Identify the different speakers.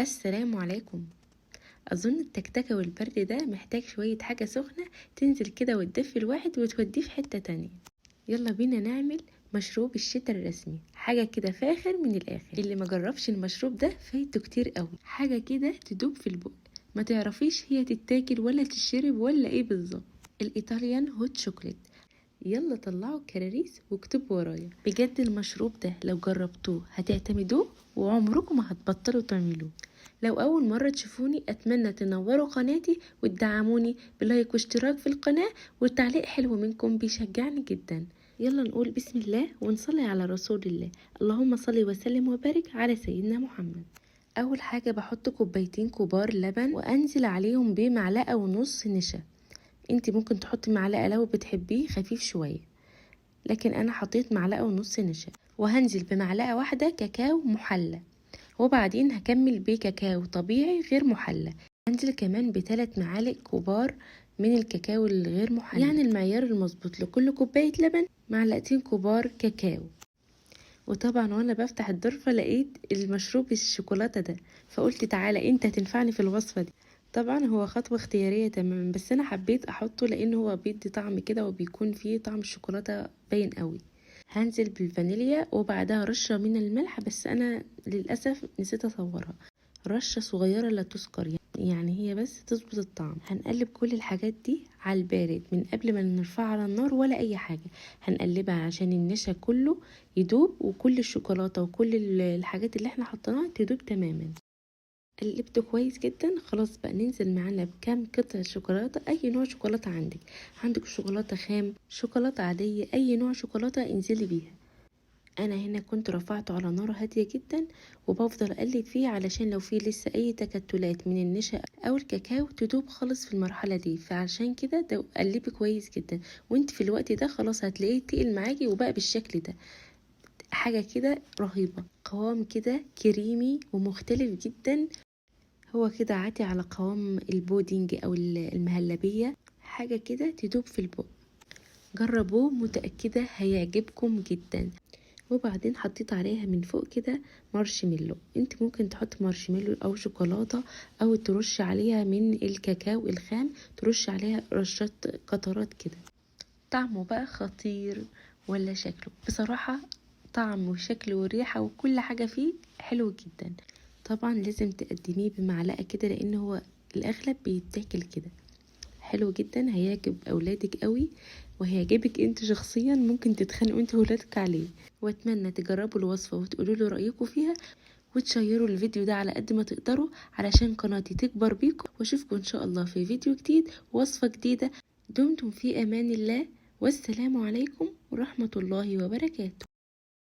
Speaker 1: السلام عليكم. اظن التكتكه والبرد ده محتاج شويه حاجه سخنه تنزل كده وتدفي الواحد وتوديه في حته تانية. يلا بينا نعمل مشروب الشتاء الرسمي، حاجه كده فاخر من الاخر. اللي ما جربش المشروب ده فايته كتير قوي. حاجه كده تدوب في البق، ما تعرفيش هي تتاكل ولا تشرب ولا ايه بالظبط. الايطاليان هوت شوكليت. يلا طلعوا الكراريس واكتبوا ورايا، بجد المشروب ده لو جربتوه هتعتمدوه وعمركم ما هتبطلوا تعملوه. لو اول مرة تشوفوني اتمنى تنوروا قناتي وتدعموني بلايك واشتراك في القناة، والتعليق حلو منكم بيشجعني جدا. يلا نقول بسم الله ونصلي على رسول الله. اللهم صل وسلم وبارك على سيدنا محمد. اول حاجة بحط كوبايتين كبار لبن وانزل عليهم بمعلقة ونص نشا. انتي ممكن تحطي معلقة لو بتحبيه خفيف شوية، لكن انا حطيت معلقة ونص نشا. وهنزل بمعلقة واحدة كاكاو محلى، وبعدين هكمل بكاكاو طبيعي غير محلى. هنزل كمان ب3 معالق كبار من الكاكاو الغير محلى، يعني المعيار المظبوط لكل كوباية لبن معلقتين كبار كاكاو. وطبعا وانا بفتح الظرفة لقيت المشروب الشوكولاتة ده، فقلت تعالى انت هتنفعني في الوصفة دي. طبعا هو خطوة اختيارية تماما، بس انا حبيت احطه لان هو بيدي طعم كده وبيكون فيه طعم الشوكولاتة باين قوي. هنزل بالفانيليا وبعدها رشة من الملح، بس انا للأسف نسيت اصورها، رشة صغيرة لا تذكر، يعني هي بس تظبط الطعم. هنقلب كل الحاجات دي على البارد من قبل ما نرفعها على النار ولا اي حاجة. هنقلبها عشان النشا كله يدوب وكل الشوكولاتة وكل الحاجات اللي احنا حطيناها تدوب تماما. قلبته كويس جدا. خلاص بقى ننزل معانا بكام قطعة شوكولاتة، اي نوع شوكولاتة عندك شوكولاتة خام، شوكولاتة عادية، اي نوع شوكولاتة انزلي بيها. انا هنا كنت رفعته على نار هادية جدا وبفضل اقلب فيه علشان لو فيه لسه اي تكتلات من النشا او الكاكاو تدوب خالص في المرحلة دي، فعشان كده ده قلبي كويس جدا. وانت في الوقت ده خلاص هتلاقيه تقل معاكي وبقى بالشكل ده، حاجة كده رهيبة، قوام كده كريمي ومختلف جدا. هو كده عاتي على قوام البودنج او المهلبية، حاجة كده تدوب في البق. جربوه متأكدة هيعجبكم جدا. وبعدين حطيت عليها من فوق كده مارشميلو، انت ممكن تحط مارشميلو او شوكولاتة او ترش عليها من الكاكاو الخام، ترش عليها رشات قطرات كده. طعمه بقى خطير ولا شكله؟ بصراحة طعم وشكل وريحة وكل حاجة فيه حلو جدا. طبعا لازم تقدميه بمعلقة كده لان هو الاغلب بيتاكل كده. حلو جدا، هيعجب اولادك قوي وهيعجبك انت شخصيا، ممكن تتخانقوا انت وولادك عليه. واتمنى تجربوا الوصفة وتقولوا له رأيكم فيها، وتشيروا الفيديو ده على قد ما تقدروا علشان قناتي تكبر بيكم. واشوفكم ان شاء الله في فيديو جديد ووصفة جديدة. دمتم في امان الله، والسلام عليكم ورحمة الله وبركاته.